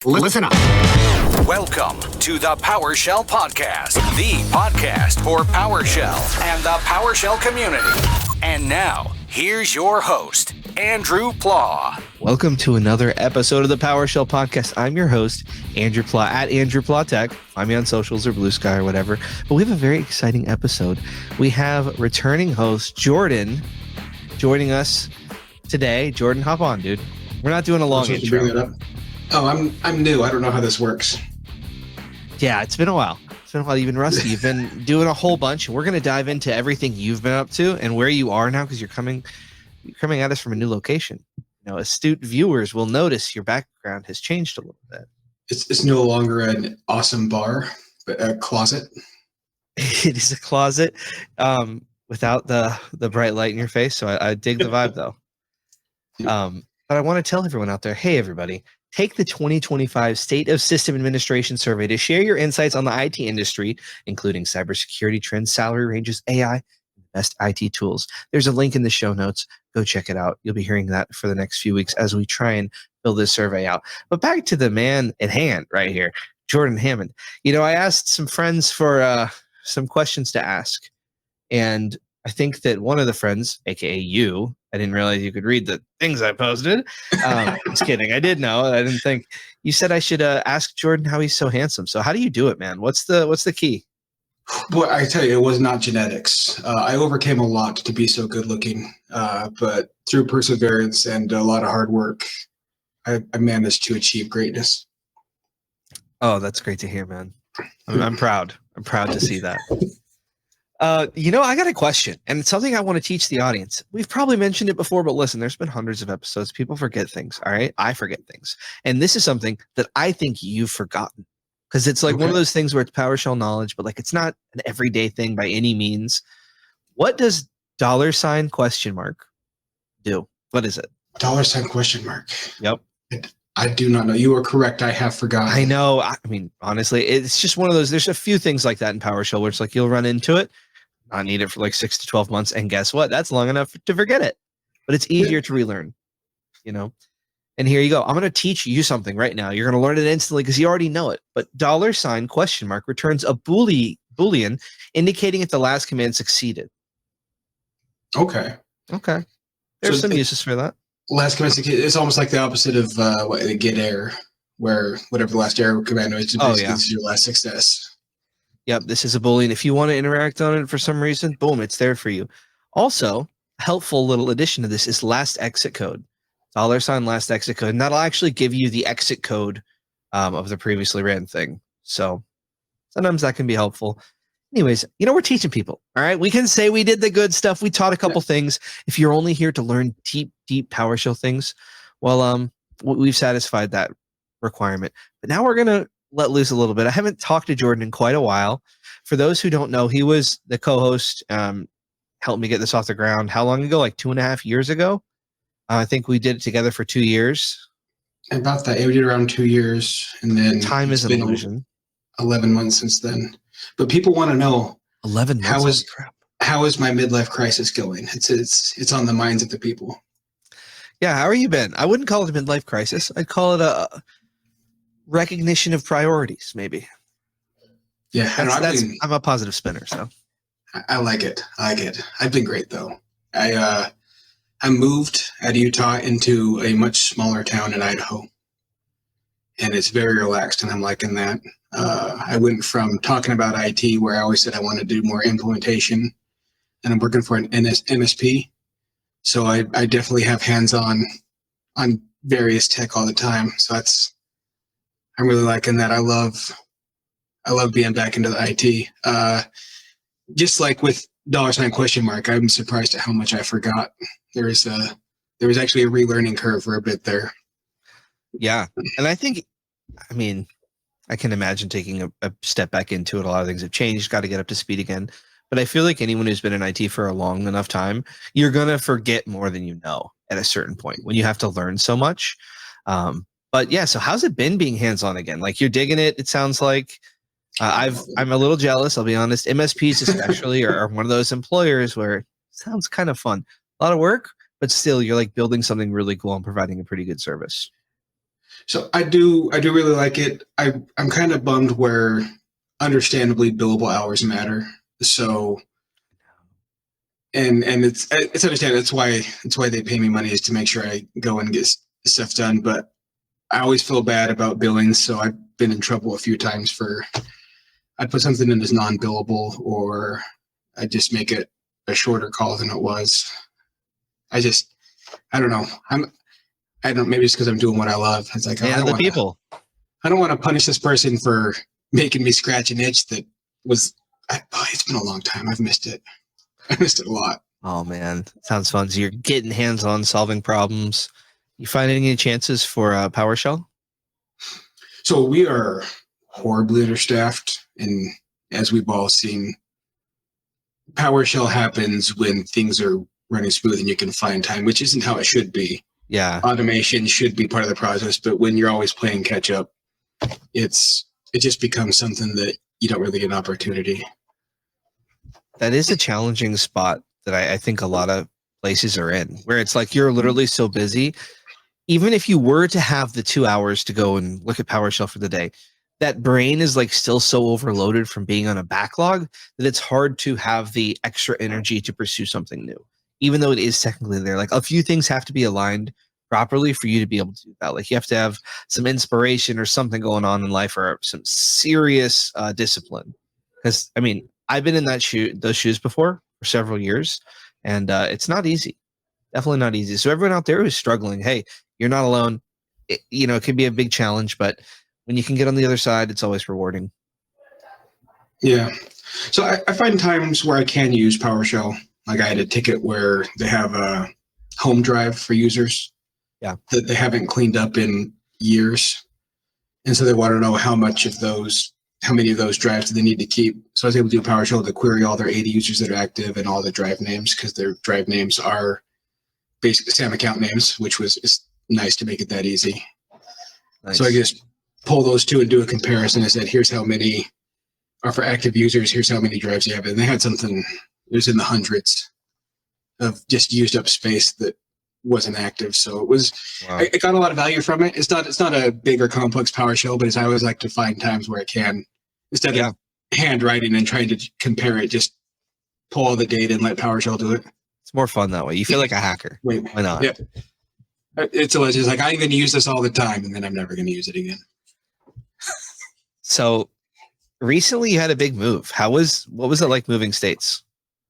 Listen up. Welcome to the PowerShell Podcast, the podcast for PowerShell and the PowerShell community. And now, here's your host, Andrew Plaw. Welcome to another episode of the PowerShell Podcast. I'm your host, Andrew Plaw, at Andrew Plaw Tech. Find me on socials or Blue Sky or whatever. But we have a very exciting episode. We have returning host Jordan joining us today. Jordan, hop on, dude. We're not doing a long intro. Oh, I'm new. I don't know how this works. Yeah, it's been a while. You've been rusty. You've been doing a whole bunch, and we're going to dive into everything you've been up to and where you are now, because you're coming at us from a new location. You know, astute viewers will notice your background has changed a little bit. It's no longer an awesome bar, but a closet. It is a closet without the bright light in your face. So I dig the vibe though. But I want to tell everyone out there, hey, everybody, take the 2025 State of System Administration Survey to share your insights on the IT industry, including cybersecurity trends, salary ranges, AI, and the best IT tools. There's a link in the show notes. Go check it out. You'll be hearing that for the next few weeks as we try and build this survey out. But back to the man at hand right here, Jordan Hammond. You know, I asked some friends for some questions to ask, and I think that one of the friends, aka you, I didn't realize you could read the things I posted. Just kidding. I did know. I didn't think. You said I should ask Jordan how he's so handsome. So how do you do it, man? What's the key? Boy, I tell you, it was not genetics. I overcame a lot to be so good looking, but through perseverance and a lot of hard work, I managed to achieve greatness. Oh, that's great to hear, man. I'm proud. I'm proud to see that. You know, I got a question, and it's something I want to teach the audience. We've probably mentioned it before, but listen, there's been hundreds of episodes. People forget things, all right? I forget things. And this is something that I think you've forgotten, because it's like one of those things where it's PowerShell knowledge, but like it's not an everyday thing by any means. What does $? Do? What is it? $? Yep. I do not know. You are correct. I have forgotten. I know. I mean, honestly, it's just one of those. There's a few things like that in PowerShell where it's like you'll run into it, not need it for like 6 to 12 months, and guess what? That's long enough to forget it. But it's easier to relearn, you know. And here you go. I'm going to teach you something right now. You're going to learn it instantly because you already know it. But $? Returns a boolean indicating if the last command succeeded. Okay. There's some uses for that. Last command, it's almost like the opposite of get error, where whatever the last error command is, this is your last success. Yep, this is a boolean. If you want to interact on it for some reason, boom, it's there for you. Also, a helpful little addition to this is last exit code. $ last exit code, and that'll actually give you the exit code of the previously ran thing. So sometimes that can be helpful. Anyways, you know, we're teaching people, all right? We can say we did the good stuff. We taught a couple things. If you're only here to learn deep PowerShell things, well, we've satisfied that requirement. But now we're going to let loose a little bit. I haven't talked to Jordan in quite a while. For those who don't know, he was the co-host, helped me get this off the ground. How long ago? Like 2.5 years ago? I think we did it together for 2 years. About that. We did around 2 years. And then time is an illusion. 11 months since then. But people want to know 11 months. How is my midlife crisis going? It's on the minds of the people. Yeah, how are you been? I wouldn't call it a midlife crisis. I'd call it a recognition of priorities, maybe. Yeah, I'm a positive spinner, so I like it. I've been great though. I moved out of Utah into a much smaller town in Idaho, and it's very relaxed, and I'm liking that. I went from talking about IT, where I always said I wanted to do more implementation, and I'm working for an MSP. So I definitely have hands-on on various tech all the time. So I'm really liking that. I love being back into the IT. Just like with $? I'm surprised at how much I forgot. There was actually a relearning curve for a bit there. Yeah, and I can imagine taking a step back into it. A lot of things have changed, got to get up to speed again. But I feel like anyone who's been in IT for a long enough time, you're going to forget more than you know at a certain point when you have to learn so much. But yeah, so how's it been being hands-on again? Like you're digging it, it sounds like. I'm a little jealous, I'll be honest. MSPs especially are one of those employers where it sounds kind of fun. A lot of work, but still you're like building something really cool and providing a pretty good service. So I do really like it. I'm kind of bummed where understandably billable hours matter. So and it's understandable. That's why they pay me money, is to make sure I go and get stuff done. But I always feel bad about billing, so I've been in trouble a few times for I put something in as non-billable, or I just make it a shorter call than it was. I don't know. I don't. Maybe it's because I'm doing what I love. It's like And the people. I don't want to punish this person for making me scratch an itch that was. It's been a long time. I've missed it. I missed it a lot. Oh man, sounds fun. So you're getting hands-on, solving problems. You find any chances for PowerShell? So we are horribly understaffed, and as we've all seen, PowerShell happens when things are running smooth and you can find time, which isn't how it should be. Yeah, automation should be part of the process, but when you're always playing catch up, it just becomes something that you don't really get an opportunity. that is a challenging spot that I think a lot of places are in, where it's like you're literally so busy. Even if you were to have the 2 hours to go and look at PowerShell for the day, that brain is like still so overloaded from being on a backlog that it's hard to have the extra energy to pursue something new, even though it is technically there. Like a few things have to be aligned properly for you to be able to do that. Like you have to have some inspiration or something going on in life, or some serious discipline. Because I mean, I've been in those shoes before for several years, and it's not easy. Definitely not easy. So everyone out there who's struggling, hey, you're not alone. It can be a big challenge, but when you can get on the other side, it's always rewarding. Yeah. So I find times where I can use PowerShell. Like I had a ticket where they have a home drive for users that they haven't cleaned up in years. And so they want to know how many of those drives do they need to keep. So I was able to do PowerShell to query all their 80 users that are active and all the drive names, because their drive names are basically SAM account names, which is nice to make it that easy. Nice. So I just pull those two and do a comparison. I said, here's how many are for active users. Here's how many drives you have. And they had something, it was in the hundreds of just used up space that wasn't active. So it was, wow. I got a lot of value from it. It's not a big or complex PowerShell, but I always like to find times where I can, instead of handwriting and trying to compare it, just pull all the data and let PowerShell do it. It's more fun that way. You feel like a hacker. Why not? Yeah. It's like, I'm going to use this all the time, and then I'm never going to use it again. So recently you had a big move. What was it like moving states?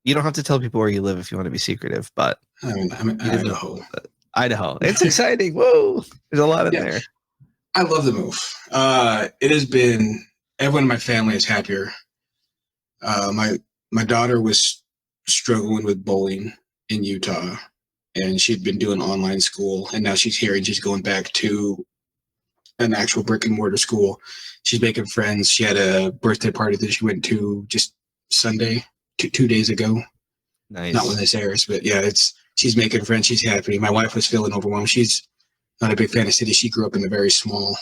You don't have to tell people where you live if you want to be secretive, but I'm in Idaho. Idaho. It's exciting. Whoa. There's a lot in there. I love the move. It has been, everyone in my family is happier. My daughter was struggling with bullying in Utah, and she'd been doing online school, and now she's here and she's going back to an actual brick and mortar school. She's making friends. She had a birthday party that she went to just Sunday, 2 days ago. Nice. Not when this airs, but yeah, she's making friends. She's happy. My wife was feeling overwhelmed. She's not a big fan of cities. She grew up in a very small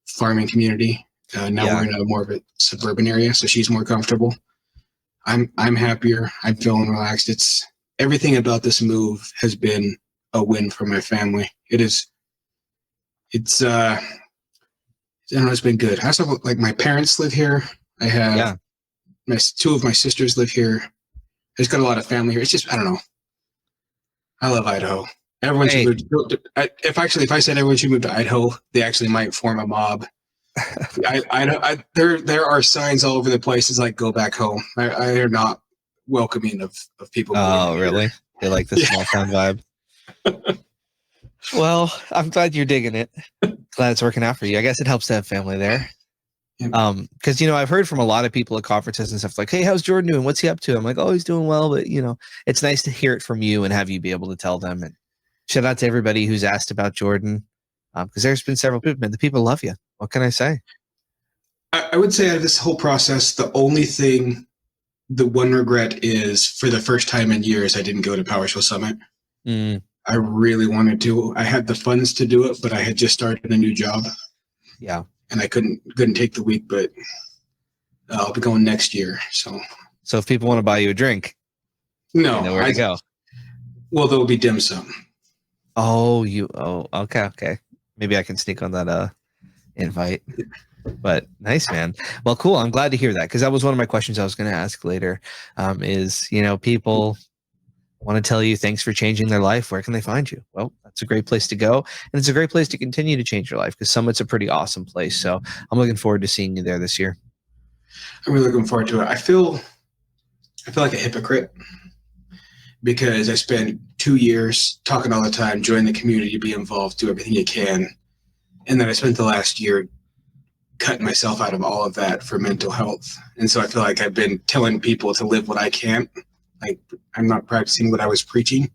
farming community. Now we're in a more of a suburban area, so she's more comfortable. I'm happier. I'm feeling relaxed. It's everything about this move has been a win for my family. It's been good. I also, like, my parents live here. I have two of my sisters live here. There's got a lot of family here. It's just, I don't know. I love Idaho. Everyone should move if I said everyone should move to Idaho, they actually might form a mob. There are signs all over the place. It's like, go back home. I are not welcoming of people. Oh, really? They like the small town vibe. Well, I'm glad you're digging it. Glad it's working out for you. I guess it helps to have family there. Because I've heard from a lot of people at conferences and stuff like, hey, how's Jordan doing? What's he up to? I'm like, oh, he's doing well, but it's nice to hear it from you and have you be able to tell them. And shout out to everybody who's asked about Jordan, because there's been several people, and the people love you. What can I say? I would say out of this whole process, the one regret is, for the first time in years, I didn't go to PowerShell Summit. I really wanted to. I had the funds to do it, but I had just started a new job. Yeah. And I couldn't take the week, but I'll be going next year. So if people want to buy you a drink, you know where to go. Well, there'll be dim sum. Okay. Maybe Maybe I can sneak on that invite. But nice, man. Well, cool. I'm glad to hear that, because that was one of my questions I was going to ask later. Is, people want to tell you thanks for changing their life. Where can they find you? Well, that's a great place to go. And it's a great place to continue to change your life, because Summit's a pretty awesome place. So I'm looking forward to seeing you there this year. I'm really looking forward to it. I feel like a hypocrite because I spent 2 years talking all the time, join the community, be involved, do everything you can. And then I spent the last year cutting myself out of all of that for mental health. And so I feel like I've been telling people to live what I can't. Like, I'm not practicing what I was preaching.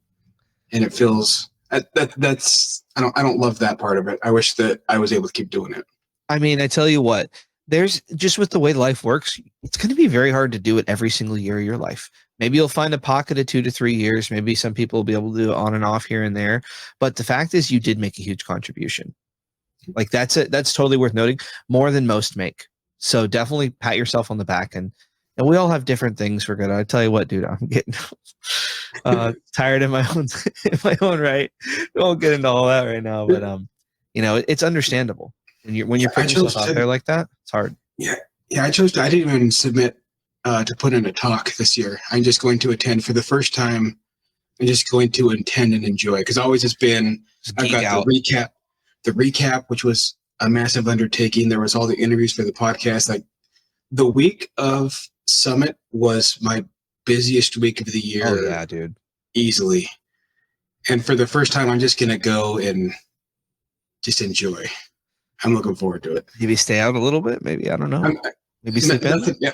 And it feels that's I don't love that part of it. I wish that I was able to keep doing it. I mean, I tell you what, there's just, with the way life works, it's going to be very hard to do it every single year of your life. Maybe you'll find a pocket of 2 to 3 years. Maybe some people will be able to do it on and off here and there. But the fact is, you did make a huge contribution. Like, that's totally worth noting, more than most make. So definitely pat yourself on the back. And we all have different things we're good at. I tell you what, dude, I'm getting tired in my own right. We won't get into all that right now, but it's understandable when you're putting yourself out there like that. It's hard. Yeah. I didn't even submit to put in a talk this year. I'm just going to attend for the first time. I'm just going to attend and enjoy, because always it's been, I've got the recap, which was a massive undertaking. There was all the interviews for the podcast. Like, the week of Summit was my busiest week of the year. Oh yeah, dude. Easily. And for the first time, I'm just going to go and just enjoy. I'm looking forward to it. Maybe stay out a little bit. Maybe, I don't know. Maybe sleep in. Yeah.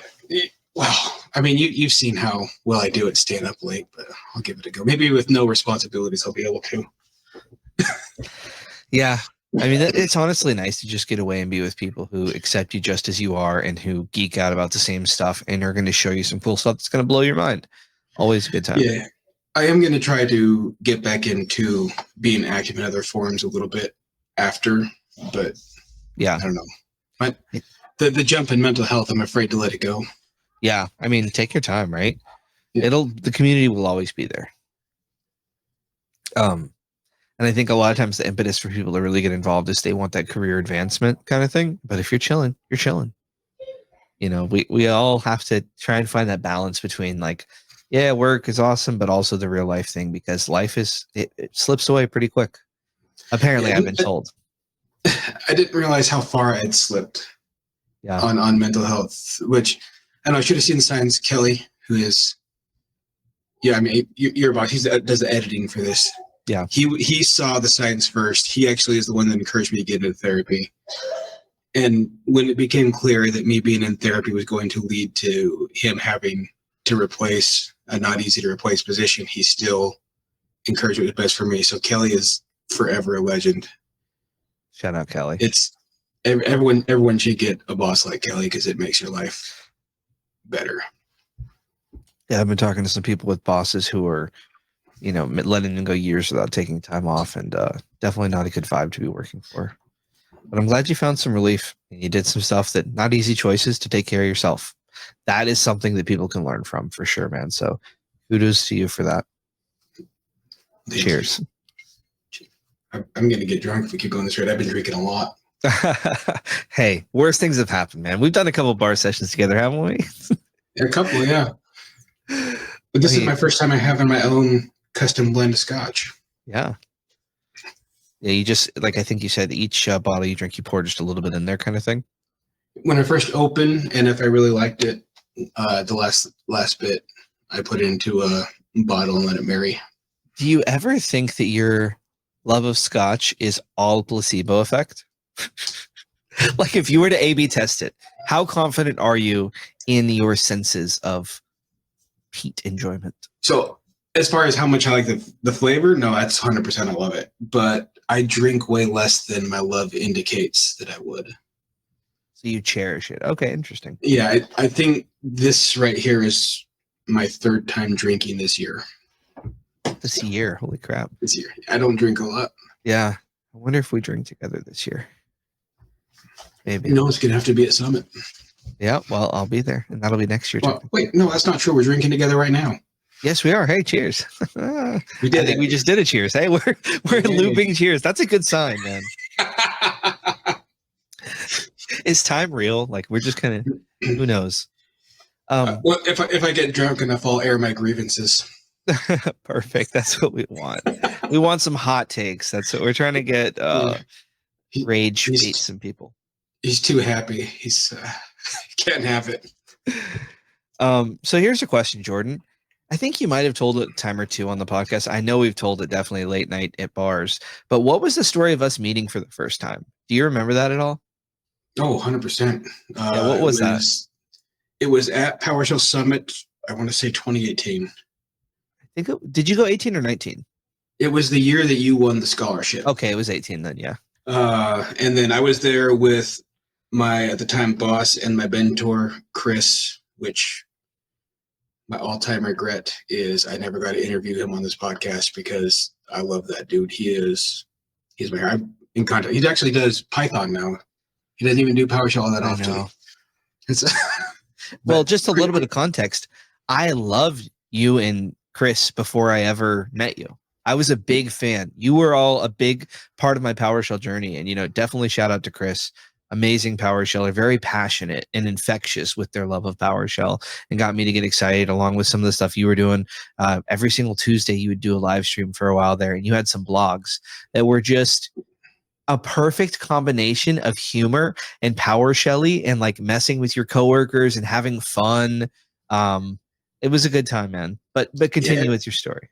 Well, I mean, you've seen how well I do at staying up late, but I'll give it a go. Maybe with no responsibilities, I'll be able to. Yeah. I mean, it's honestly nice to just get away and be with people who accept you just as you are and who geek out about the same stuff and are going to show you some cool stuff that's going to blow your mind. Always a good time. Yeah. I am going to try to get back into being active in other forums a little bit after, but yeah, I don't know. But the jump in mental health, I'm afraid to let it go. Yeah. I mean, take your time, right? Yeah. The community will always be there. And I think a lot of times the impetus for people to really get involved is they want that career advancement kind of thing. But if you're chilling, you're chilling. We all have to try and find that balance between, like, yeah, work is awesome, but also the real life thing, because life it slips away pretty quick. Apparently, I've been told. I didn't realize how far I'd slipped on mental health, which I know I should have seen the signs. Kelly, who is, I mean, your boss, he does the editing for this. Yeah. He saw the signs first. He actually is the one that encouraged me to get into therapy. And when it became clear that me being in therapy was going to lead to him having to replace a not easy to replace position, he still encouraged what was best for me. So Kelly is forever a legend. Shout out Kelly. It's everyone should get a boss like Kelly, because it makes your life better. Yeah, I've been talking to some people with bosses who are, letting them go years without taking time off, and definitely not a good vibe to be working for. But I'm glad you found some relief and you did some stuff that not easy choices to take care of yourself. That is something that people can learn from, for sure, man. So kudos to you for that. Cheers. I'm going to get drunk if we keep going this rate. I've been drinking a lot. Hey, worse things have happened, man. We've done a couple bar sessions together, haven't we? A couple, yeah. But this is my first time I having my own custom blend of scotch. Yeah. Yeah, you just, like I think you said, each bottle you drink, you pour just a little bit in there, kind of thing. When I first opened, and if I really liked it, the last bit, I put it into a bottle and let it marry. Do you ever think that your love of scotch is all placebo effect? Like, if you were to A/B test it, how confident are you in your senses of peat enjoyment? So, as far as how much I like the flavor, no, that's 100% I love it. But I drink way less than my love indicates that I would. So you cherish it. Okay, interesting. Yeah, I think this right here is my third time drinking this year. This year? Holy crap. This year. I don't drink a lot. Yeah. I wonder if we drink together this year. Maybe. No, it's going to have to be at Summit. Yeah, well, I'll be there, and that'll be next year. Well, wait, no, that's not true. We're drinking together right now. Yes, we are. Hey, cheers. We did. I think we just did a cheers. Hey, we're looping cheers. That's a good sign, man. Is time real? Like we're just kind of, who knows? Well, if I get drunk enough, I'll air my grievances. Perfect. That's what we want. We want some hot takes. That's what we're trying to get. Rage bait some people. He's too happy. He's can't have it. So here's a question, Jordan. I think you might have told it a time or two on the podcast. I know we've told it definitely late night at bars, but what was the story of us meeting for the first time? Do you remember that at all? Oh, 100%. Yeah, what was that? It was at PowerShell Summit. I want to say 2018. Did you go 18 or 19? It was the year that you won the scholarship. Okay, it was 18 then, yeah. And then I was there with my, at the time, boss and my mentor, Chris, which my all-time regret is I never got to interview him on this podcast because I love that dude. He's my, I'm in contact. He actually does Python now. He doesn't even do PowerShell all that often. Well, just a little bit of context. I loved you and Chris before I ever met you. I was a big fan. You were all a big part of my PowerShell journey. And, definitely shout out to Chris. Amazing PowerSheller, very passionate and infectious with their love of PowerShell, and got me to get excited along with some of the stuff you were doing. Every single Tuesday, you would do a live stream for a while there, and you had some blogs that were just a perfect combination of humor and PowerShelly and like messing with your coworkers and having fun. It was a good time, man. But continue with your story.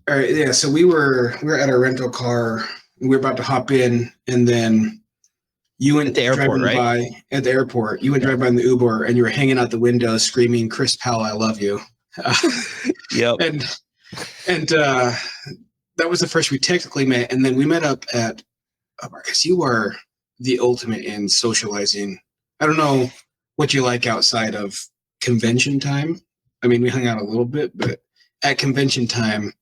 All right, yeah. So we were at our rental car. We were about to hop in, and then you went driving by at the airport. You went driving by in the Uber, and you were hanging out the window screaming, "Chris Powell, I love you." Yep. And that was the first we technically met, and then we met up at. Because you are the ultimate in socializing. I don't know what you like outside of convention time. I mean, we hung out a little bit, but at convention time,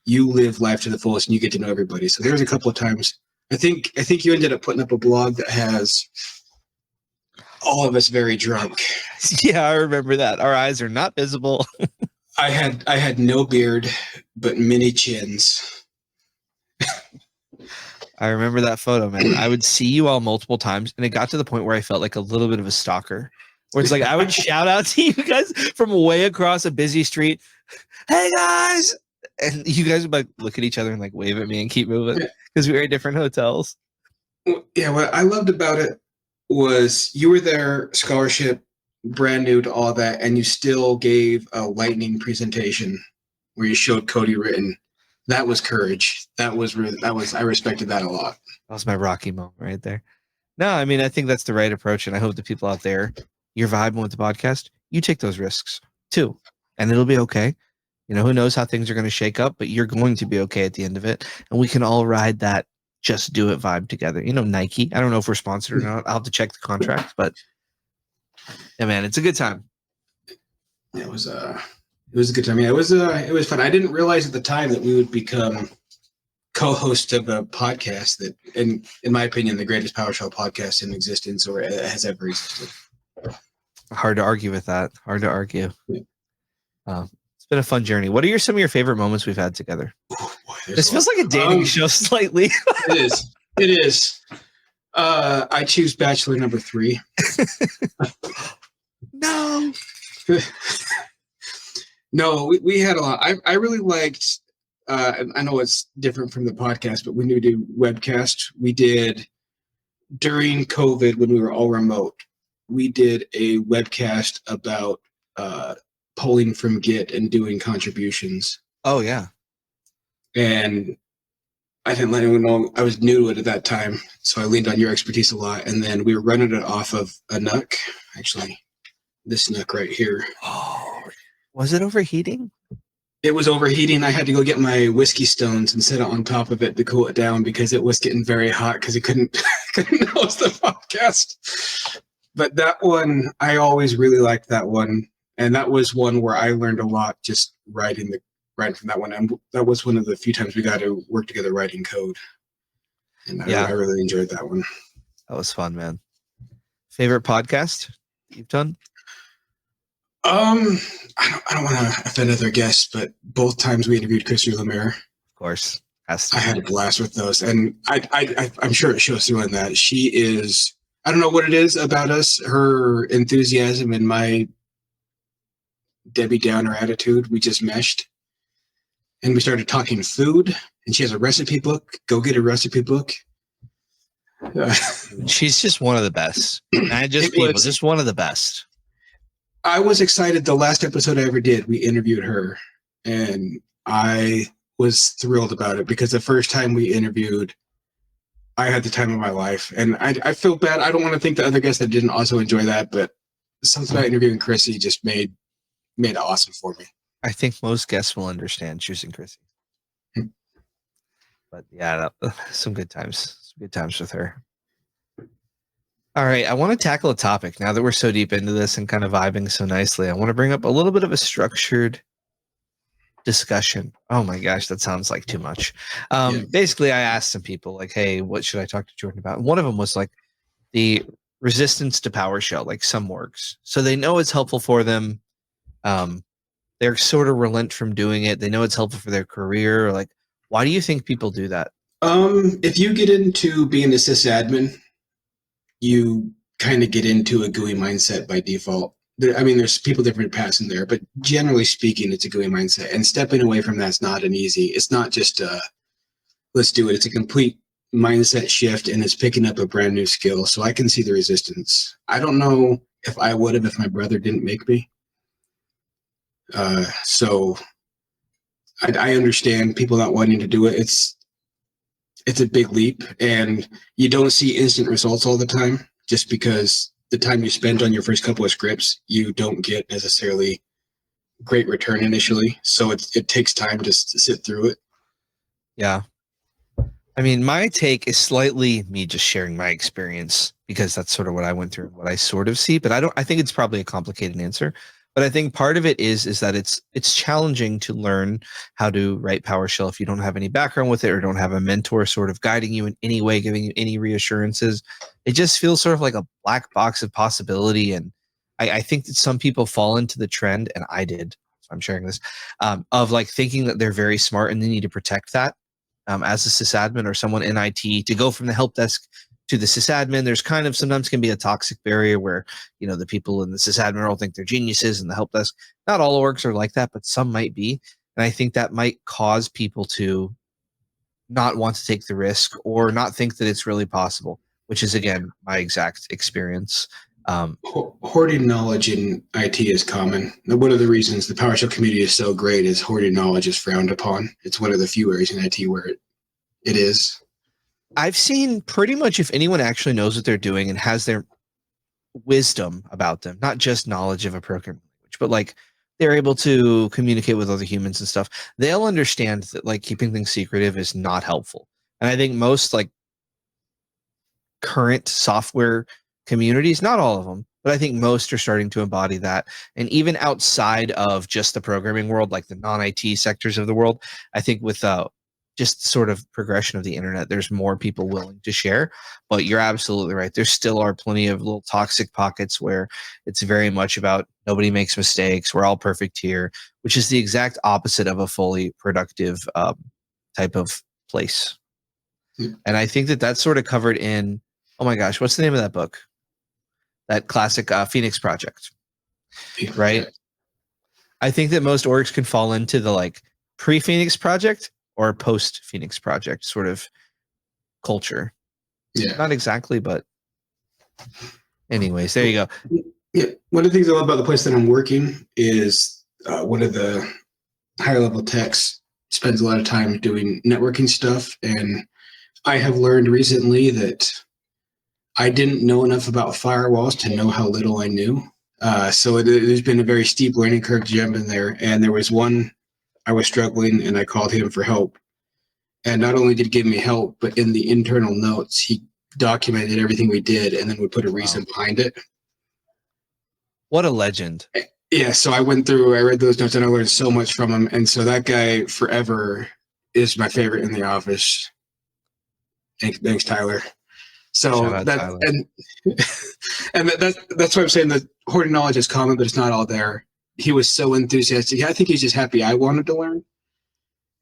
you live life to the fullest and you get to know everybody. So there's a couple of times. I think you ended up putting up a blog that has all of us very drunk. Yeah, I remember that. Our eyes are not visible. I had no beard, but many chins. I remember that photo, man. I would see you all multiple times, and it got to the point where I felt like a little bit of a stalker. Where it's like I would shout out to you guys from way across a busy street, "Hey guys!" And you guys would like look at each other and like wave at me and keep moving because we were at different hotels. Yeah, what I loved about it was you were there, scholarship, brand new to all that, and you still gave a lightning presentation where you showed Cody written. That was courage. I respected that a lot. That was my Rocky moment right there. No, I mean, I think that's the right approach. And I hope the people out there, you're vibing with the podcast, you take those risks too. And it'll be okay. Who knows how things are going to shake up, but you're going to be okay at the end of it. And we can all ride that just do it vibe together. Nike, I don't know if we're sponsored or not. I'll have to check the contract, but yeah, man, it's a good time. It was a good time. Yeah, it was fun. I didn't realize at the time that we would become co-host of a podcast that, in my opinion, the greatest PowerShell podcast in existence or has ever existed. Hard to argue with that. Hard to argue. Yeah. It's been a fun journey. What are some of your favorite moments we've had together? Oh, boy, this feels like a dating show slightly. It is. I choose Bachelor number 3. No. No, we had a lot. I really liked, I know it's different from the podcast, but when we do webcast, we did during COVID when we were all remote, we did a webcast about pulling from Git and doing contributions. Oh, yeah. And I didn't let anyone know I was new to it at that time, so I leaned on your expertise a lot. And then we were running it off of a NUC, actually, this NUC right here. Oh, was it overheating? It was overheating. I had to go get my whiskey stones and sit on top of it to cool it down because it was getting very hot because it couldn't host the podcast. But that one, I always really liked that one. And that was one where I learned a lot just writing from that one. And that was one of the few times we got to work together writing code. And I really enjoyed that one. That was fun, man. Favorite podcast you've done? I don't want to offend other guests, but both times we interviewed Christy Lemaire. Of course. I had a blast with those. And I'm sure it shows through in that. She is I don't know what it is about us, her enthusiasm and my Debbie Downer attitude. We just meshed. And we started talking food. And she has a recipe book. Go get a recipe book. She's just one of the best. And just one of the best. I was excited. The last episode I ever did, we interviewed her. And I was thrilled about it because the first time we interviewed, I had the time of my life. And I feel bad. I don't want to think the other guests that didn't also enjoy that, but something about interviewing Chrissy just made it awesome for me. I think most guests will understand choosing Chrissy. But yeah, some good times. Some good times with her. All right, I want to tackle a topic now that we're so deep into this and kind of vibing so nicely. I want to bring up a little bit of a structured discussion. Oh my gosh, that sounds like too much. Basically, I asked some people like, hey, what should I talk to Jordan about? And one of them was like the resistance to PowerShell, like some orgs. So they know it's helpful for them. They're sort of relent from doing it. They know it's helpful for their career. Like, why do you think people do that? If you get into being a sysadmin, you kind of get into a GUI mindset by default. There's people different paths in there, but generally speaking, it's a GUI mindset. And stepping away from that's not an easy. It's not just let's do it. It's a complete mindset shift, and it's picking up a brand new skill. So I can see the resistance. I don't know if I would have if my brother didn't make me. So I understand people not wanting to do it. It's a big leap, and you don't see instant results all the time just because the time you spend on your first couple of scripts, you don't get necessarily great return initially. So it takes time just to sit through it. Yeah. I mean, my take is slightly me just sharing my experience because that's sort of what I went through, what I sort of see, but I think it's probably a complicated answer. But I think part of it is that it's challenging to learn how to write PowerShell if you don't have any background with it or don't have a mentor sort of guiding you in any way, giving you any reassurances. It just feels sort of like a black box of possibility. And I think that some people fall into the trend, and I did, so I'm sharing this, of like thinking that they're very smart and they need to protect that as a sysadmin or someone in IT to go from the help desk to the sysadmin. There's kind of sometimes can be a toxic barrier where, the people in the sysadmin role think they're geniuses and the help desk. Not all orgs are like that, but some might be. And I think that might cause people to not want to take the risk or not think that it's really possible, which is, again, my exact experience. Hoarding knowledge in IT is common. One of the reasons the PowerShell community is so great is hoarding knowledge is frowned upon. It's one of the few areas in IT where it is. I've seen pretty much if anyone actually knows what they're doing and has their wisdom about them, not just knowledge of a programming language, but like they're able to communicate with other humans and stuff, they'll understand that like keeping things secretive is not helpful. And I think most like current software communities, not all of them, but I think most are starting to embody that. And even outside of just the programming world, like the non-IT sectors of the world, I think with just sort of progression of the internet, there's more people willing to share. But you're absolutely right. There still are plenty of little toxic pockets where it's very much about nobody makes mistakes. We're all perfect here, which is the exact opposite of a fully productive type of place. And I think that that's sort of covered in, oh my gosh, what's the name of that book? That classic Phoenix Project, right? I think that most orgs can fall into the like pre-Phoenix Project or post-Phoenix Project sort of culture. Yeah. Not exactly, but anyways, there you go. Yeah. One of the things I love about the place that I'm working is one of the higher level techs spends a lot of time doing networking stuff. And I have learned recently that I didn't know enough about firewalls to know how little I knew. So there's been a very steep learning curve to jump in there. And there was one I was struggling and I called him for help. And not only did he give me help, but in the internal notes, he documented everything we did and then would put a reason behind it. What a legend. Yeah, so I read those notes and I learned so much from him. And so that guy forever is my favorite in the office. Thanks, Tyler. So Tyler. And that's why I'm saying that hoarding knowledge is common, but it's not all there. He was so enthusiastic. I think he's just happy I wanted to learn.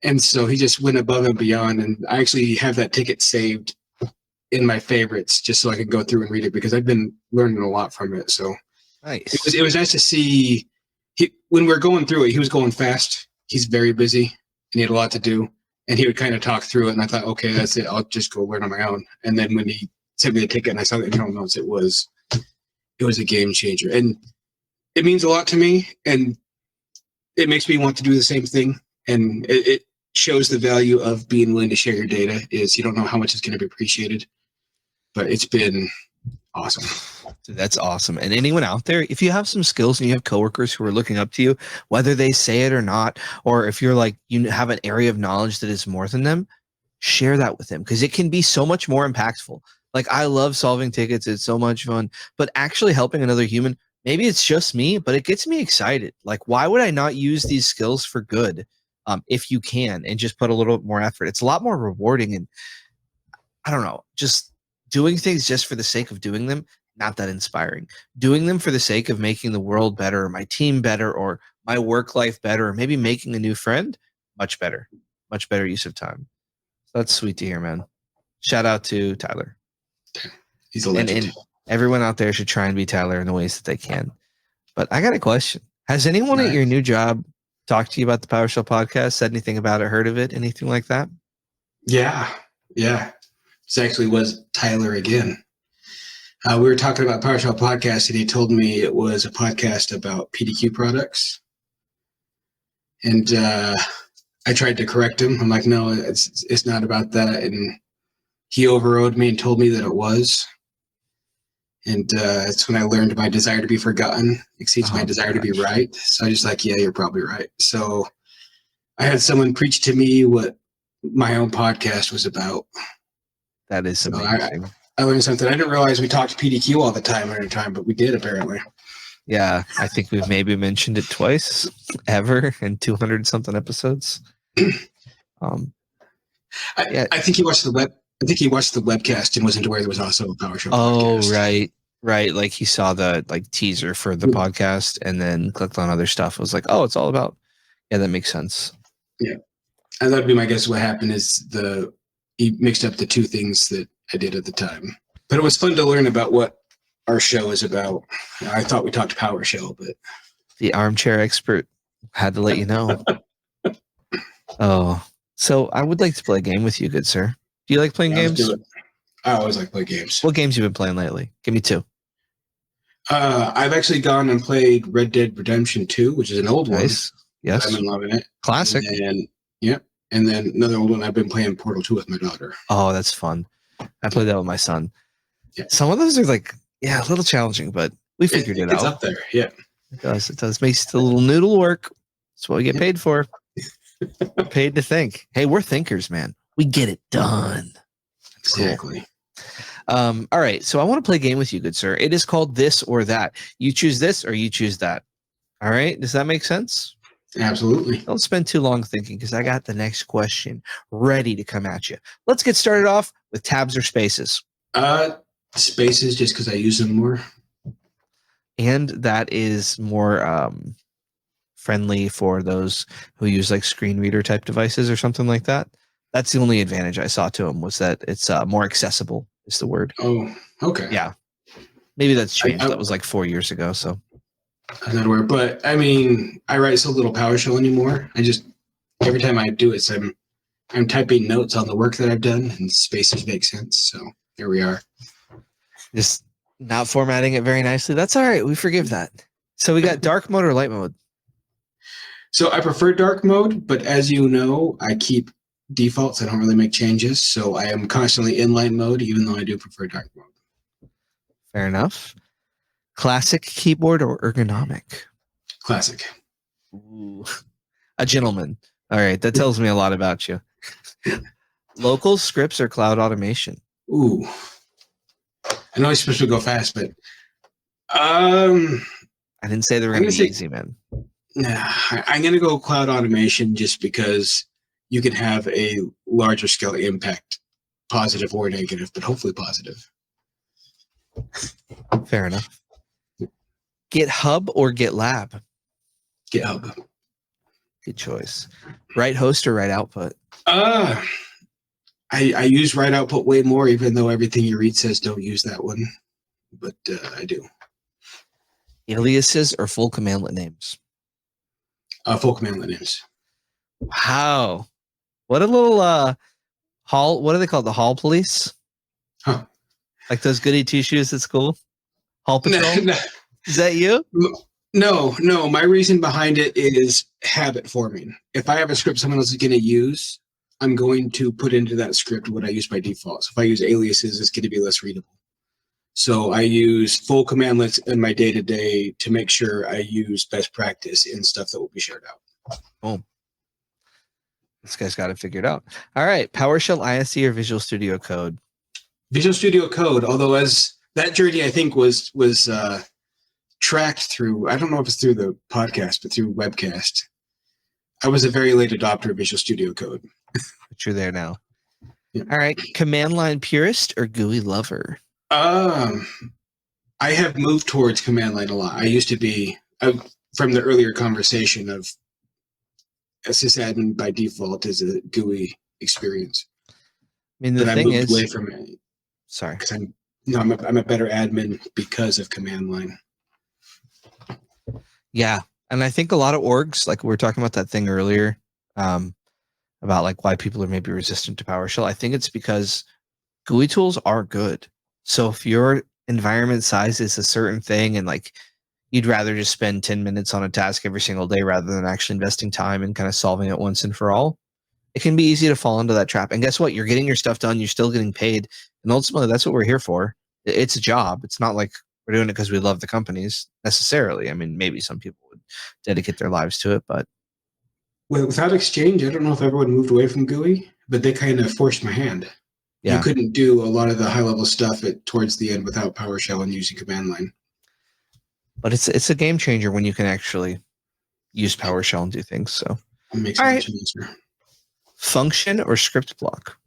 And so he just went above and beyond. And I actually have that ticket saved in my favorites just so I could go through and read it because I've been learning a lot from it. So Nice. it was nice to see when we're going through it, he was going fast. He's very busy and he had a lot to do. And he would kind of talk through it. And I thought, okay, that's it. I'll just go learn on my own. And then when he sent me the ticket and I saw the internal notes, it was a game changer. And it means a lot to me. And it makes me want to do the same thing. And it shows the value of being willing to share your data is you don't know how much is going to be appreciated. But it's been awesome. Dude, that's awesome. And anyone out there, if you have some skills and you have coworkers who are looking up to you, whether they say it or not, or if you're like, you have an area of knowledge that is more than them, share that with them because it can be so much more impactful. Like I love solving tickets. It's so much fun, but actually helping another human, maybe it's just me, but it gets me excited. Like, why would I not use these skills for good? If you can, and just put a little more effort, it's a lot more rewarding. And I don't know, just doing things just for the sake of doing them, not that inspiring. Doing them for the sake of making the world better, or my team better, or my work life better, or maybe making a new friend, much better use of time. So that's sweet to hear, man. Shout out to Tyler. He's a legend. And everyone out there should try and be Tyler in the ways that they can. But I got a question. Has anyone at your new job talked to you about the PowerShell podcast, said anything about it, heard of it, anything like that? Yeah. This actually was Tyler again. We were talking about PowerShell Podcast, and he told me it was a podcast about PDQ products. And I tried to correct him. I'm like, no, it's not about that. And he overrode me and told me that it was. And it's when I learned my desire to be forgotten exceeds my desire to be right. So I just like, yeah, you're probably right. So I had someone preach to me what my own podcast was about. That is amazing. I learned something. I didn't realize we talked PDQ all the time, but we did apparently. Yeah, I think we've maybe mentioned it twice ever in 200 something episodes. I think he watched the webcast and wasn't aware there was also a PowerShell podcast. Right. Like he saw the teaser for the podcast and then clicked on other stuff. It was like, oh, it's all about. Yeah, that makes sense. Yeah, and that'd be my guess. What happened is he mixed up the two things that I did at the time. But it was fun to learn about what our show is about. I thought we talked PowerShell, but the armchair expert had to let you know. Oh, so I would like to play a game with you, good sir. Do you like playing games? Let's do it. I always like play games. What games you been playing lately? Give me two. I've actually gone and played Red Dead Redemption 2, which is an old one. Yes. I've been loving it. Classic. And then another old one, I've been playing Portal 2 with my daughter. Oh, that's fun. I played that with my son. Yeah. Some of those are a little challenging, but we figured it out. It's up there, yeah. It does. Makes the little noodle work. That's what we get paid for. We're paid to think. Hey, we're thinkers, man. We get it done. Exactly. Cool. All right. So I want to play a game with you, good sir. It is called This or That. You choose this or you choose that. All right. Does that make sense? Absolutely. Don't spend too long thinking because I got the next question ready to come at you. Let's get started off with tabs or spaces. Spaces, just because I use them more. And that is more friendly for those who use screen reader type devices or something like that. That's the only advantage I saw to them was that it's more accessible is the word. Oh, okay. Yeah. Maybe that's changed. That was 4 years ago. So I'm not aware, but I mean, I write so little PowerShell anymore. Every time I do it, I'm typing notes on the work that I've done and spaces make sense. So here we are. Just not formatting it very nicely. That's all right. We forgive that. So we got dark mode or light mode. So I prefer dark mode, but as you know, I keep defaults. I don't really make changes. So I am constantly in light mode, even though I do prefer dark mode. Fair enough. Classic keyboard or ergonomic? Classic. Ooh. A gentleman. All right. That tells me a lot about you. Local scripts or cloud automation? Ooh. I know it's supposed to go fast, but I didn't say they were going to be easy, man. Nah, I'm going to go cloud automation just because you can have a larger scale impact, positive or negative, but hopefully positive. Fair enough. GitHub or GitLab? GitHub. Good choice. Right host or right output? I I use write output way more, even though everything you read says don't use that one. But I do. Aliases or full commandlet names? Full commandlet names. Wow. What a little hall. What are they called? The hall police? Huh. Like those goody two shoes at school? Hall patrol? No, Is that you? no. My reason behind it is habit forming. If I have a script someone else is going to use, I'm going to put into that script what I use by default. So if I use aliases, it's going to be less readable. So I use full commandlets in my day-to-day to make sure I use best practice in stuff that will be shared out. Boom. This guy's got it figured out. All right. PowerShell ISE or Visual Studio Code? Visual Studio Code, although as that journey I think was tracked through, I don't know if it's through the podcast, but through webcast. I was a very late adopter of Visual Studio Code. But you're there now. Yeah. All right. Command line purist or GUI lover? I have moved towards command line a lot. I used to be, from the earlier conversation of sysadmin by default is a GUI experience. I mean, the but thing I moved is, away from it. Sorry. Because I'm a better admin because of command line. Yeah. And I think a lot of orgs, like we were talking about that thing earlier, about like why people are maybe resistant to PowerShell. I think it's because GUI tools are good. So if your environment size is a certain thing and like you'd rather just spend 10 minutes on a task every single day rather than actually investing time and kind of solving it once and for all, it can be easy to fall into that trap. And guess what? You're getting your stuff done. You're still getting paid. And ultimately, that's what we're here for. It's a job. It's not like we're doing it because we love the companies necessarily. I mean, maybe some people would dedicate their lives to it, but. Well, without Exchange, I don't know if everyone moved away from GUI, but they kind of forced my hand. Yeah. You couldn't do a lot of the high-level stuff towards the end without PowerShell and using command line. But it's a game changer when you can actually use PowerShell and do things. So, it makes all it right. much easier. Function or script block?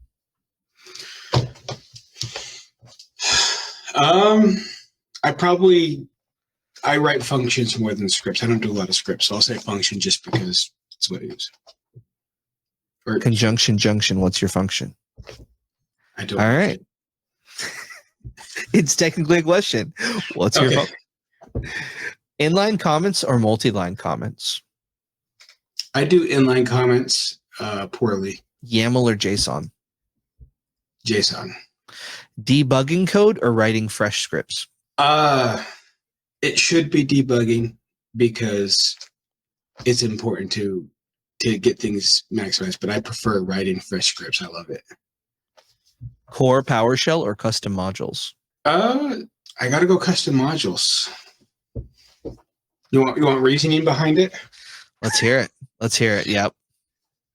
I write functions more than scripts. I don't do a lot of scripts, so I'll say function just because it's what I use. Or Conjunction junction. What's your function? I don't. All right. It's technically a question. What's your function? Inline comments or multi-line comments? I do inline comments poorly. YAML or JSON? JSON. Debugging code or writing fresh scripts? It should be debugging because it's important to get things maximized, but I prefer writing fresh scripts. I love it. Core PowerShell or custom modules? I gotta go custom modules. You want reasoning behind it? Let's hear it. Yep.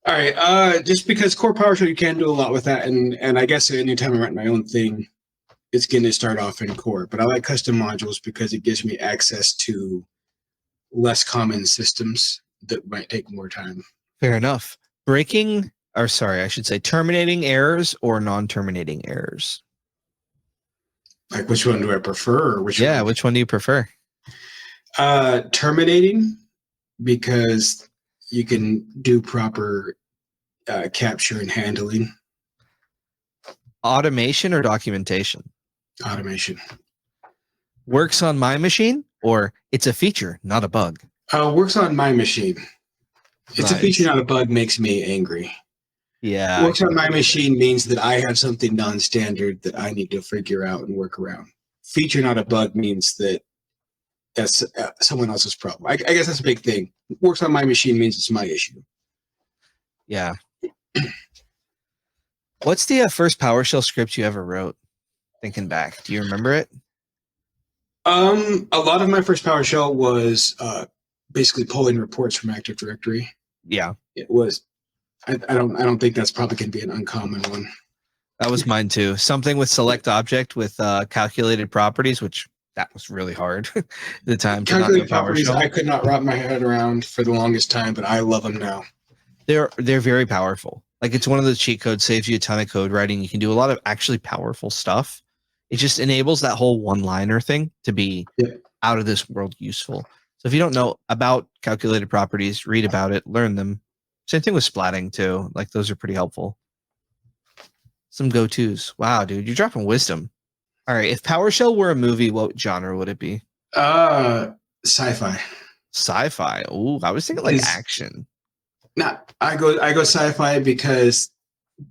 All right. Just because core PowerShell, you can do a lot with that, and I guess anytime I write my own thing, it's going to start off in core. But I like custom modules because it gives me access to less common systems that might take more time. Fair enough. Terminating errors or non-terminating errors? Like, which one do I prefer? Or which one do you prefer? Terminating, because you can do proper capture and handling. Automation or documentation? Automation. Works on my machine, or it's a feature, not a bug? Works on my machine. It's nice. A feature, not a bug makes me angry. Yeah. Works on my machine means that I have something non-standard that I need to figure out and work around. Feature, not a bug means that that's someone else's problem. I guess that's a big thing. Works on my machine means it's my issue. Yeah. What's the first PowerShell script you ever wrote? Thinking back, do you remember it? A lot of my first PowerShell was basically pulling reports from Active Directory. Yeah, it was. I don't think that's probably going to be an uncommon one. That was mine too. Something with select object with calculated properties, which that was really hard at the time. Calculated properties, I could not wrap my head around for the longest time, but I love them now. They're very powerful. Like, it's one of those cheat codes, saves you a ton of code writing. You can do a lot of actually powerful stuff. It just enables that whole one-liner thing to be out of this world useful. So if you don't know about calculated properties, read about it, learn them. Same thing with splatting too. Like, those are pretty helpful. Some go-tos. Wow, dude, you're dropping wisdom. All right, if PowerShell were a movie, what genre would it be? Sci-fi. Sci-fi. Ooh, I was thinking like action. I go sci-fi because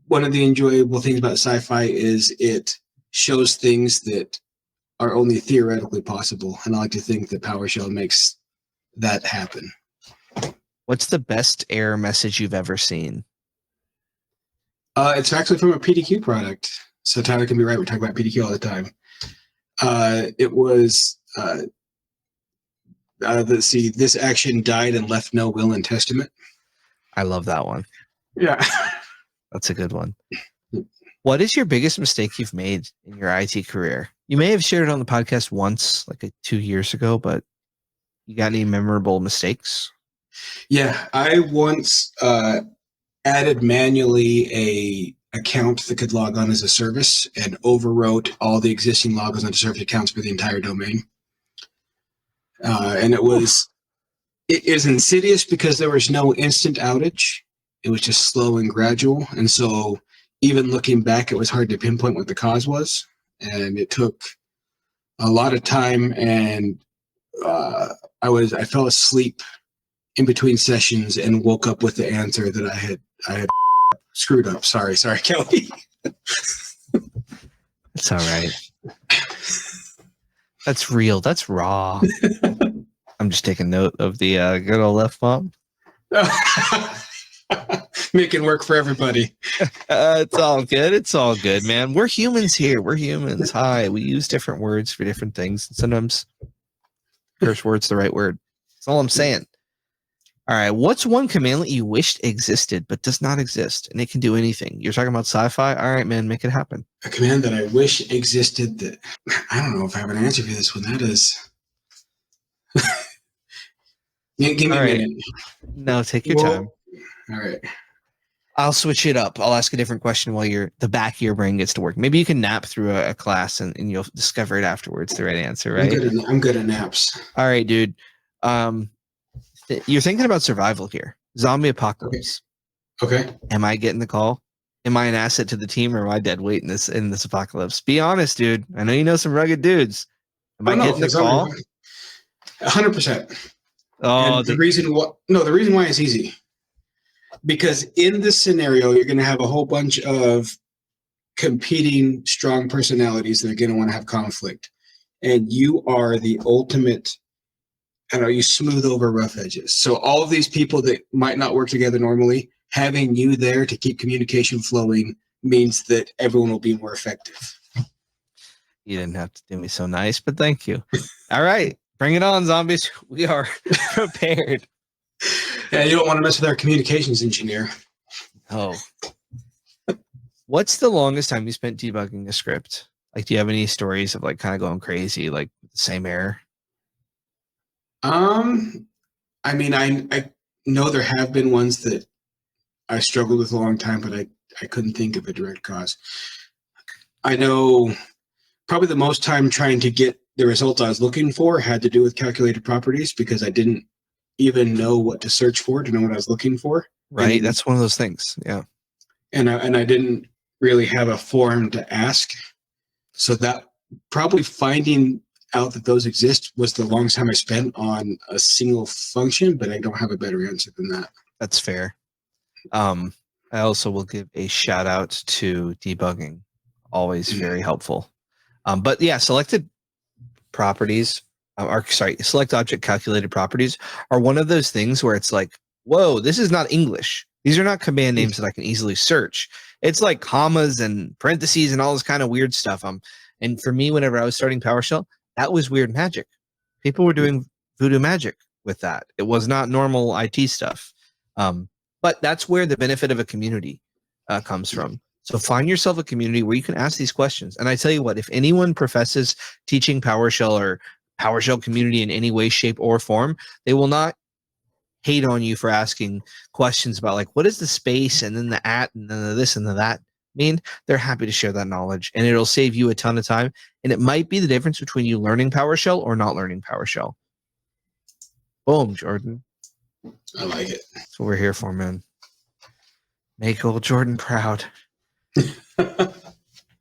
one of the enjoyable things about sci-fi is it shows things that are only theoretically possible, and I like to think that PowerShell makes that happen. What's the best error message you've ever seen? It's actually from a PDQ product. So Tyler can be right. We talk about PDQ all the time. It was, let's see, this action died and left no will and testament. I love that one. Yeah. That's a good one. What is your biggest mistake you've made in your IT career? You may have shared it on the podcast once, like 2 years ago, but you got any memorable mistakes? Yeah, I once added manually a account that could log on as a service and overwrote all the existing logins onto service accounts for the entire domain. And it was insidious because there was no instant outage. It was just slow and gradual. And so even looking back, it was hard to pinpoint what the cause was. And it took a lot of time, and I fell asleep in between sessions and woke up with the answer that I had screwed up. Sorry, Kelly. It's all right. That's real. That's raw. I'm just taking note of the good old left bump. Making work for everybody. It's all good. It's all good, man. We're humans here. We're humans. Hi. We use different words for different things. Sometimes curse word's the right word. That's all I'm saying. All right. What's one command that you wished existed but does not exist, and it can do anything? You're talking about sci-fi. All right, man. Make it happen. A command that I wish existed that I don't know if I have an answer for this one. That is. Give me a minute. No, take your time. All right. I'll switch it up. I'll ask a different question while the back of your brain gets to work. Maybe you can nap through a class and you'll discover it afterwards, the right answer, right? I'm good at naps. All right, dude. You're thinking about survival here. Zombie apocalypse. Okay. Am I getting the call? Am I an asset to the team, or am I dead weight in this apocalypse? Be honest, dude. I know you know some rugged dudes. Am I getting the call? 100%. Oh, the reason why it's easy. Because in this scenario, you're going to have a whole bunch of competing strong personalities that are going to want to have conflict. And you are the ultimate, you smooth over rough edges. So all of these people that might not work together normally, having you there to keep communication flowing means that everyone will be more effective. You didn't have to do me so nice, but thank you. All right. Bring it on, zombies. We are prepared. Yeah, you don't want to mess with our communications engineer. Oh. What's the longest time you spent debugging a script? Like, do you have any stories of like kind of going crazy, like the same error? I mean, I know there have been ones that I struggled with a long time, but I couldn't think of a direct cause. I know probably the most time trying to get the result I was looking for had to do with calculated properties, because I didn't even know what to search for to know what I was looking for. Right. That's one of those things. Yeah. And I didn't really have a form to ask. So that probably finding out that those exist was the longest time I spent on a single function, but I don't have a better answer than that. That's fair. I also will give a shout out to debugging. Always very helpful. But yeah, selected properties, select object calculated properties are one of those things where it's like, whoa, this is not English. These are not command names that I can easily search. It's like commas and parentheses and all this kind of weird stuff. And for me, whenever I was starting PowerShell, that was weird magic. People were doing voodoo magic with that. It was not normal IT stuff. But that's where the benefit of a community comes from. So find yourself a community where you can ask these questions. And I tell you what, if anyone professes teaching PowerShell or PowerShell community in any way, shape, or form, they will not hate on you for asking questions about like, what is the space and then the at and then the this and the that mean? They're happy to share that knowledge, and it'll save you a ton of time. And it might be the difference between you learning PowerShell or not learning PowerShell. Boom, Jordan. I like it. That's what we're here for, man. Make old Jordan proud.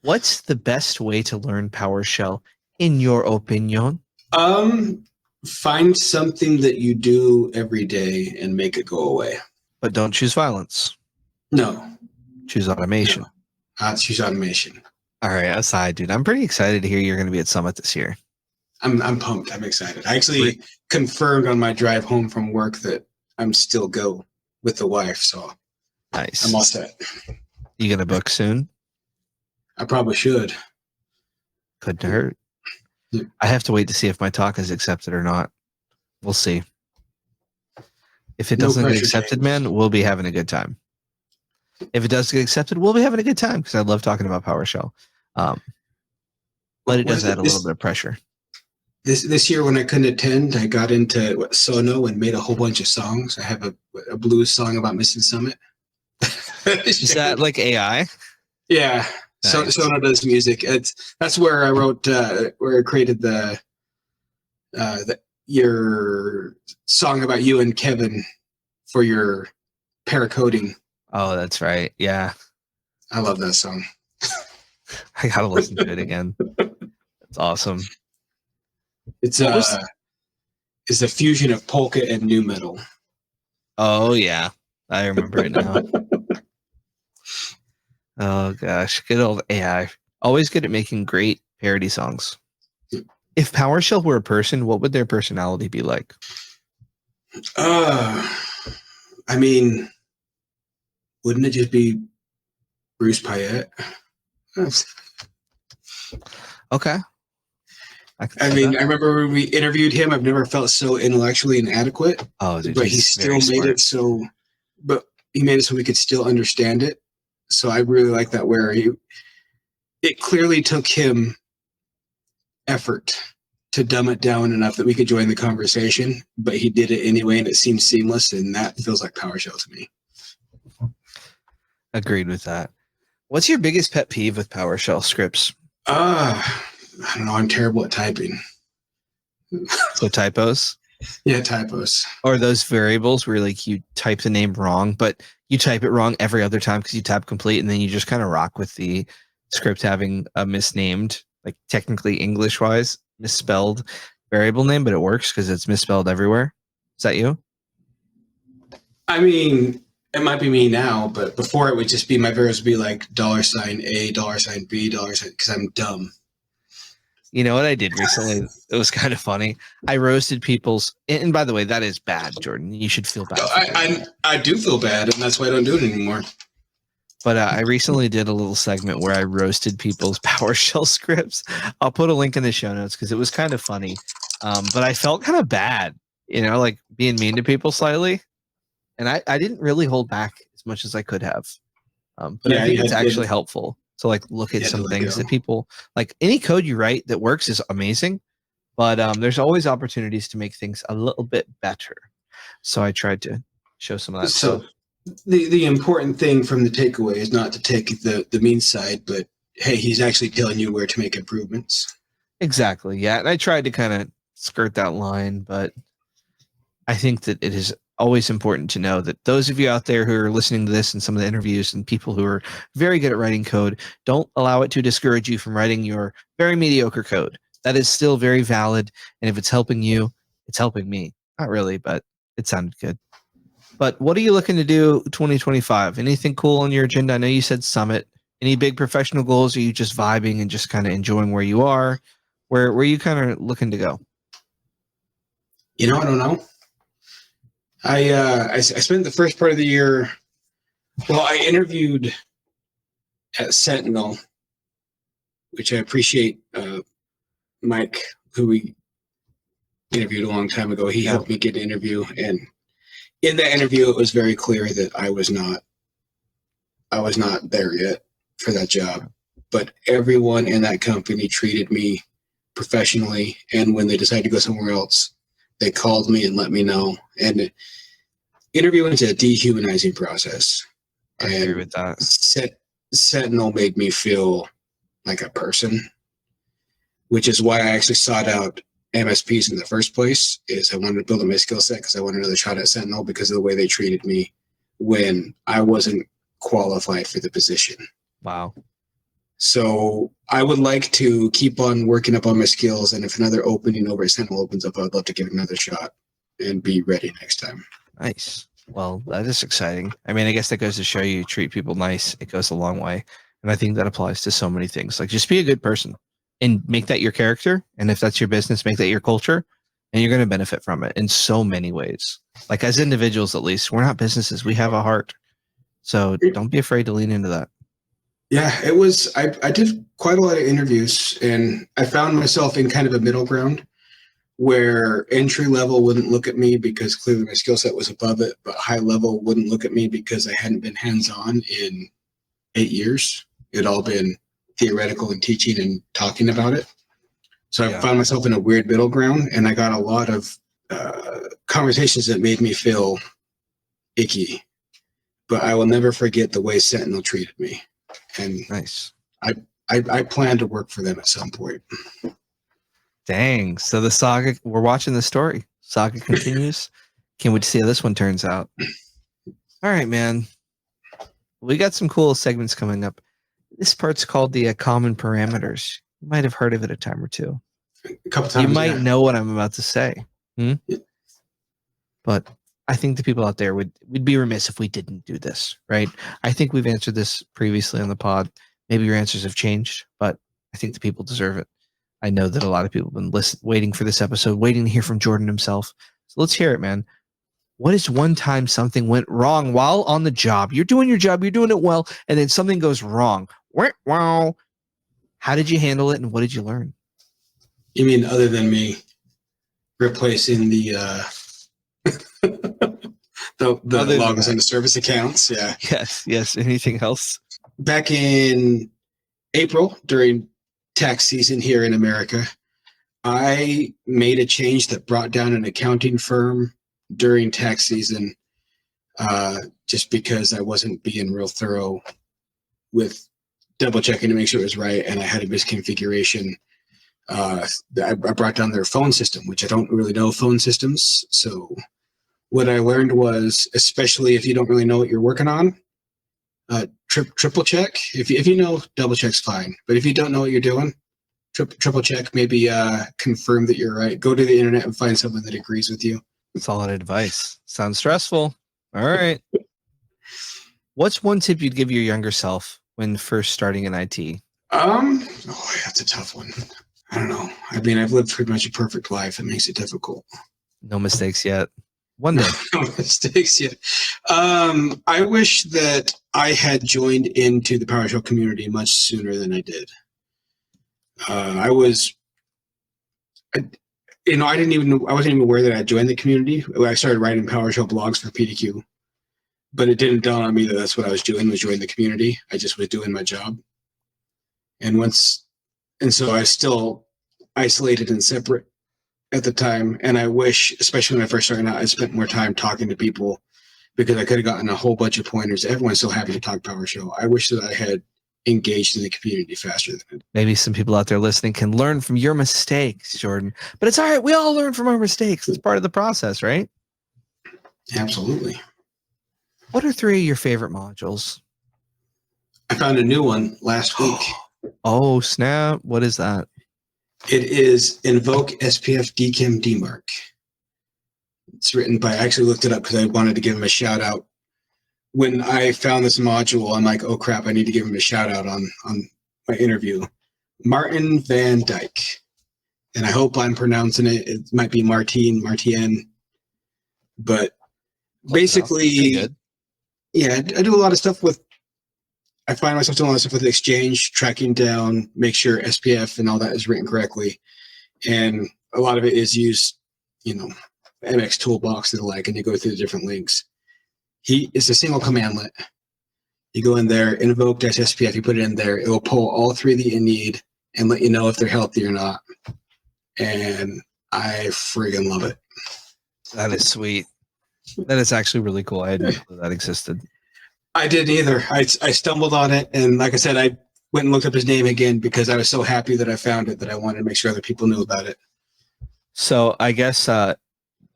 What's the best way to learn PowerShell, in your opinion? Find something that you do every day and make it go away. But don't choose violence. No. Choose automation. No. Choose automation. All right, aside, dude. I'm pretty excited to hear you're going to be at Summit this year. I'm pumped. I'm excited. I actually confirmed on my drive home from work that I'm still go with the wife, so nice. I'm all set. You gonna book soon? I probably should. Couldn't hurt. Yeah. I have to wait to see if my talk is accepted or not. We'll see. If it doesn't get accepted, man, we'll be having a good time. If it does get accepted, we'll be having a good time because I love talking about PowerShell. But it does add a little bit of pressure. This year when I couldn't attend, I got into Sono and made a whole bunch of songs. I have a blues song about missing Summit. Is that like AI? Yeah. Nice. So Sono does music. That's where I wrote where I created your song about you and Kevin for your paracoding. Oh, that's right. Yeah. I love that song. I gotta listen to it again. It's awesome. It's a fusion of polka and nu metal. Oh yeah, I remember it now. Oh gosh, good old AI. Always good at making great parody songs. If PowerShell were a person, what would their personality be like? I mean, wouldn't it just be Bruce Payette? Okay. I mean, I remember when we interviewed him, I've never felt so intellectually inadequate. Oh, dude, but he still made it so, but he made it so we could still understand it. So I really like that where it clearly took him effort to dumb it down enough that we could join the conversation, but he did it anyway and it seemed seamless, and that feels like PowerShell to me. Agreed with that. What's your biggest pet peeve with PowerShell scripts? I don't know. I'm terrible at typing. So typos? Yeah, typos. Or those variables where like you type the name wrong, but you type it wrong every other time because you tap complete, and then you just kind of rock with the script having a misnamed, like technically English-wise, misspelled variable name, but it works because it's misspelled everywhere. Is that you? I mean, it might be me now, but before it would just be, my variables would be like $A, $B, because I'm dumb. You know what I did recently? It was kind of funny. I roasted people's, and by the way, that is bad, Jordan. You should feel bad. I do feel bad, and that's why I don't do it anymore. But I recently did a little segment where I roasted people's PowerShell scripts. I'll put a link in the show notes because it was kind of funny. But I felt kind of bad, like being mean to people slightly. And I didn't really hold back as much as I could have. But yeah, I think it's actually helpful to like look at some things that people like. Any code you write that works is amazing, but there's always opportunities to make things a little bit better. So I tried to show some of that stuff. The important thing from the takeaway is not to take the mean side, but hey, he's actually telling you where to make improvements. Exactly. Yeah. And I tried to kind of skirt that line, but I think that it is always important to know that those of you out there who are listening to this and some of the interviews and people who are very good at writing code, don't allow it to discourage you from writing your very mediocre code. That is still very valid. And if it's helping you, it's helping me. Not really, but it sounded good. But what are you looking to do 2025? Anything cool on your agenda? I know you said Summit. Any big professional goals? Or are you just vibing and just kind of enjoying where you are? Where are you kind of looking to go? I don't know. I spent the first part of the year. Well, I interviewed at Sentinel, which I appreciate. Mike, who we interviewed a long time ago, he helped me get an interview, and in that interview, it was very clear that I was not there yet for that job. But everyone in that company treated me professionally, and when they decided to go somewhere else, they called me and let me know. And interviewing is a dehumanizing process. I agree with that. Sentinel made me feel like a person, which is why I actually sought out MSPs in the first place. Is I wanted to build up my skill set because I wanted another shot at Sentinel because of the way they treated me when I wasn't qualified for the position. Wow. So I would like to keep on working up on my skills. And if another opening over at Sentinel opens up, I'd love to give it another shot and be ready next time. Nice. Well, that is exciting. I mean, I guess that goes to show you treat people nice. It goes a long way. And I think that applies to so many things. Like, just be a good person and make that your character. And if that's your business, make that your culture. And you're going to benefit from it in so many ways. Like, as individuals, at least, we're not businesses. We have a heart. So don't be afraid to lean into that. Yeah, it was, I did quite a lot of interviews, and I found myself in kind of a middle ground where entry level wouldn't look at me because clearly my skill set was above it, but high level wouldn't look at me because I hadn't been hands-on in 8 years. It'd all been theoretical and teaching and talking about it. So I found myself in a weird middle ground, and I got a lot of conversations that made me feel icky. But I will never forget the way Sentinel treated me. And nice. I plan to work for them at some point. Dang. So the saga, we're watching the story. Saga continues. Can't wait to see how this one turns out. All right, man. We got some cool segments coming up. This part's called the common parameters. You might have heard of it a time or two. A couple times. You might know what I'm about to say. Yeah. But I think the people out there would be remiss if we didn't do this, right? I think we've answered this previously on the pod. Maybe your answers have changed, but I think the people deserve it. I know that a lot of people have been waiting for this episode, waiting to hear from Jordan himself. So let's hear it, man. What is one time something went wrong while on the job? You're doing your job, you're doing it well, and then something goes wrong. Wow. How did you handle it, and what did you learn? You mean other than me replacing the logs and the service accounts? Yeah. Yes. Anything else? Back in April, during tax season here in America, I made a change that brought down an accounting firm during tax season, just because I wasn't being real thorough with double checking to make sure it was right, and I had a misconfiguration. I brought down their phone system, which I don't really know phone systems. So what I learned was, especially if you don't really know what you're working on, triple check. If you know, double check's fine. But if you don't know what you're doing, triple check. Maybe confirm that you're right. Go to the internet and find someone that agrees with you. Solid advice. Sounds stressful. All right. What's one tip you'd give your younger self when first starting in IT? That's a tough one. I don't know. I mean, I've lived pretty much a perfect life. It makes it difficult. No mistakes yet. One day. No mistakes yet. I wish that I had joined into the PowerShell community much sooner than I did. I wasn't even aware that I joined the community. I started writing PowerShell blogs for PDQ, but it didn't dawn on me that that's what I was doing, was joining the community. I just was doing my job. And so I was still isolated and separate at the time. And I wish, especially when I first started out, I spent more time talking to people, because I could have gotten a whole bunch of pointers. Everyone's so happy to talk PowerShell. I wish that I had engaged in the community faster than it. Maybe some people out there listening can learn from your mistakes, Jordan. But it's all right. We all learn from our mistakes. It's part of the process, right? Absolutely. What are 3 of your favorite modules? I found a new one last week. Oh, snap. What is that? It is Invoke SPF DKIM DMARC. It's written by, I actually looked it up because I wanted to give him a shout out. When I found this module, I'm like, oh crap, I need to give him a shout out on my interview. Martin Van Dyke. And I hope I'm pronouncing it. It might be Martien. But basically, yeah, I do a lot of stuff with, I find myself doing a lot of stuff with Exchange, tracking down, make sure SPF and all that is written correctly. And a lot of it is used, MX Toolbox and the like, and you go through the different links. It's a single commandlet. You go in there, invoke-SPF, you put it in there, it will pull all 3 that you need and let you know if they're healthy or not. And I friggin' love it. That is sweet. That is actually really cool. I didn't know that existed. I didn't either. I stumbled on it, and like I said, I went and looked up his name again because I was so happy that I found it that I wanted to make sure other people knew about it. So I guess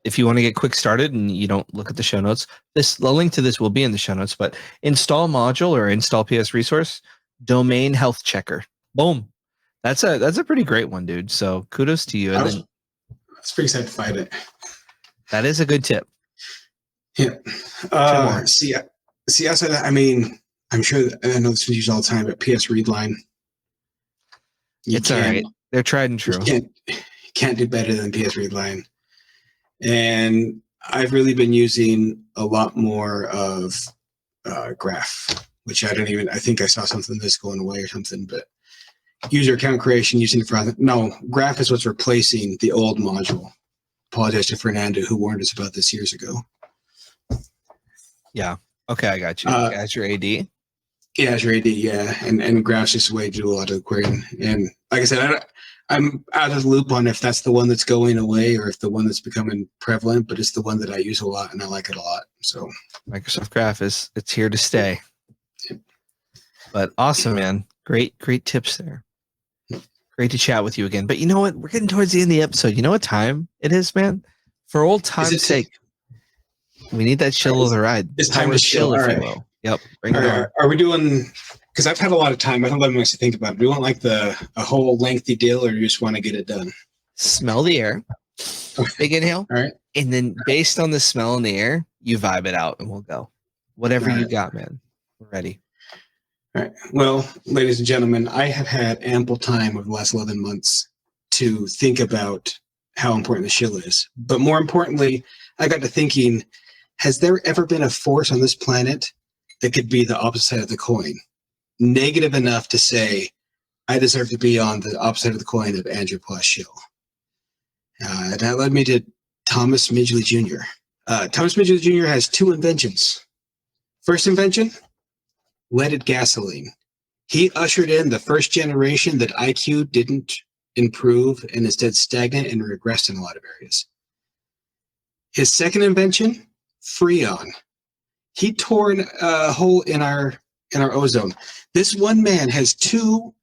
if you want to get quick started and you don't look at the show notes, the link to this will be in the show notes, but install module or install PS resource, domain health checker. Boom. That's a pretty great one, dude. So kudos to you. And I was pretty excited to find it. that is a good tip. Yeah. See, outside of that, I mean, I'm sure I know this is used all the time, but PS Readline. It's all right. They're tried and true. You can't do better than PS Readline. And I've really been using a lot more of Graph, which I think I saw something that's going away or something, but user account creation using it for, no, Graph is what's replacing the old module. Apologize to Fernando who warned us about this years ago. Yeah. Okay, I got you. Azure AD. Yeah, Azure AD, yeah. And Graph's just a way to do a lot of querying. And like I said, I'm out of the loop on if that's the one that's going away or if the one that's becoming prevalent, but it's the one that I use a lot and I like it a lot. So Microsoft Graph it's here to stay. But awesome, man. Great tips there. Great to chat with you again. But you know what? We're getting towards the end of the episode. You know what time it is, man? For old time's sake, we need that chill of the ride. It's time to chill, if you will. Yep. Bring it on. Are we doing, because I've had a lot of time. I don't let me to think about it. Do you want like a whole lengthy deal or do you just want to get it done? Smell the air. Big inhale. All right. And then based on the smell in the air, you vibe it out and we'll go. Whatever you got, man. We're ready. All right. Well, ladies and gentlemen, I have had ample time over the last 11 months to think about how important the shill is. But more importantly, I got to thinking, has there ever been a force on this planet that could be the opposite side of the coin? Negative enough to say, I deserve to be on the opposite of the coin of Andrew plus shill. That led me to Thomas Midgley Jr. Thomas Midgley Jr. has two inventions. First invention, leaded gasoline. He ushered in the first generation that IQ didn't improve and instead stagnant and regressed in a lot of areas. His second invention, Freon. He tore a hole in our ozone. This one man has two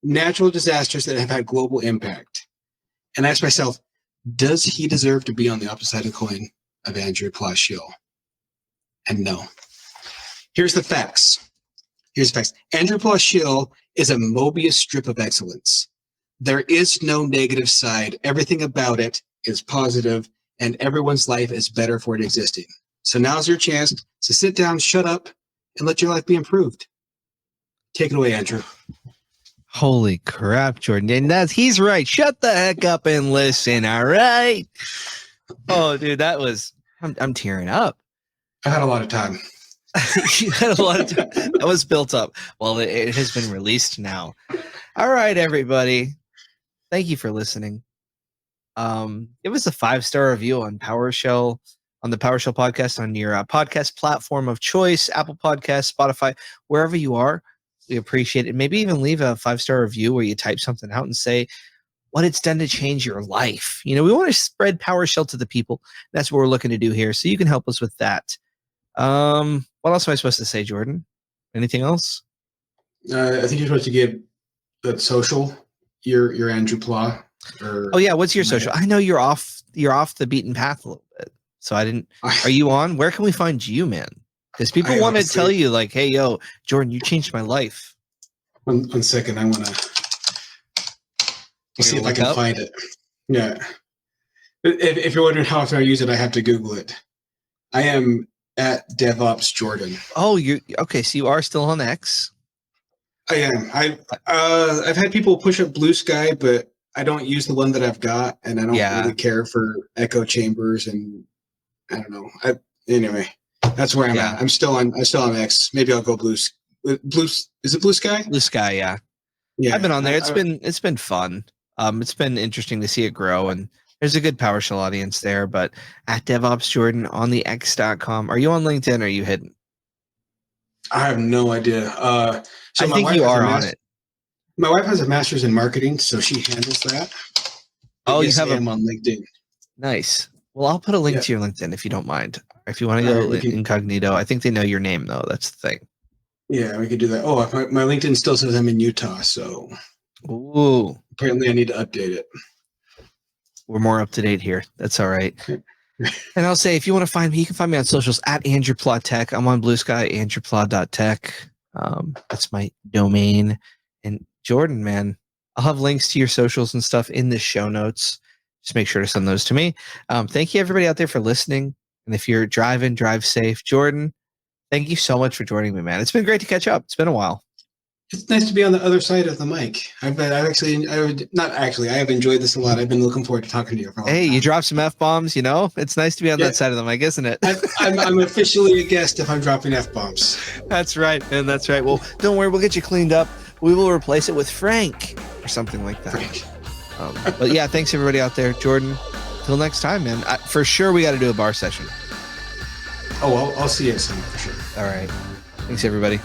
natural disasters that have had global impact. And I asked myself, does he deserve to be on the opposite side of the coin of Andrew plus shill? And no. Here's the facts. Andrew plus shill is a Mobius strip of excellence. There is no negative side. Everything about it is positive, and everyone's life is better for it existing. So now's your chance to sit down, shut up, and let your life be improved. Take it away, Andrew. Holy crap, Jordan. And he's right. Shut the heck up and listen, all right? Oh, dude, I'm tearing up. I had a lot of time. You had a lot of time. That was built up. Well, it has been released now. All right, everybody. Thank you for listening. Give us a 5-star review on PowerShell, on the PowerShell podcast, on your podcast platform of choice, Apple Podcasts, Spotify, wherever you are. We appreciate it. Maybe even leave a 5-star review where you type something out and say what it's done to change your life. You know, we want to spread PowerShell to the people. That's what we're looking to do here. So you can help us with that. What else am I supposed to say, Jordan? Anything else? I think you're supposed to give that social, your Andrew Pla. Oh yeah, what's your social? I know you're off the beaten path a little bit. So I didn't. Are you on? Where can we find you, man? Because people want to tell you, like, hey, yo, Jordan, you changed my life. One second, I want to see if I can find it. Yeah. If you're wondering how often I use it, I have to Google it. I am at DevOps Jordan. Oh, you okay? So you are still on X? I am. I've had people push up Blue Sky, but I don't use the one that I've got, and I don't really care for echo chambers, and I don't know. Anyway, that's where I'm at. I'm still on X. Maybe I'll go Blue. Is it Blue Sky? Blue Sky, yeah. Yeah, I've been on there. It's been fun. It's been interesting to see it grow, and there's a good PowerShell audience there. But at DevOps Jordan on the X.com. Are you on LinkedIn or are you hidden? I have no idea. So I think you are on it. My wife has a master's in marketing, so she handles that. Oh, you have I'm on LinkedIn. Nice. Well, I'll put a link to your LinkedIn if you don't mind. If you want to go incognito, I think they know your name though. That's the thing. Yeah, we could do that. Oh, my LinkedIn still says I'm in Utah, so apparently I need to update it. We're more up to date here. That's all right. And I'll say, if you want to find me, you can find me on socials at Andrew Pla Tech. I'm on Blue Sky, andrewpla.tech. That's my domain. And Jordan, man, I'll have links to your socials and stuff in the show notes. Just make sure to send those to me. Thank you, everybody out there, for listening. And if you're driving, drive safe. Jordan, thank you so much for joining me, man. It's been great to catch up. It's been a while. It's nice to be on the other side of the mic. I have enjoyed this a lot. I've been looking forward to talking to you for a long time. You drop some F-bombs, you know? It's nice to be on that side of the mic, isn't it? I'm officially a guest if I'm dropping F-bombs. That's right, man. That's right. Well, don't worry. We'll get you cleaned up. We will replace it with Frank or something like that. Frank. But yeah, thanks everybody out there. Jordan, till next time, man. For sure, we got to do a bar session. Oh, I'll see you soon for sure. All right. Thanks, everybody.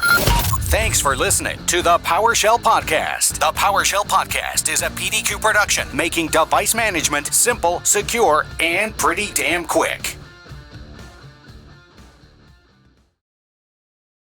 Thanks for listening to the PowerShell Podcast. The PowerShell Podcast is a PDQ production, making device management simple, secure, and pretty damn quick.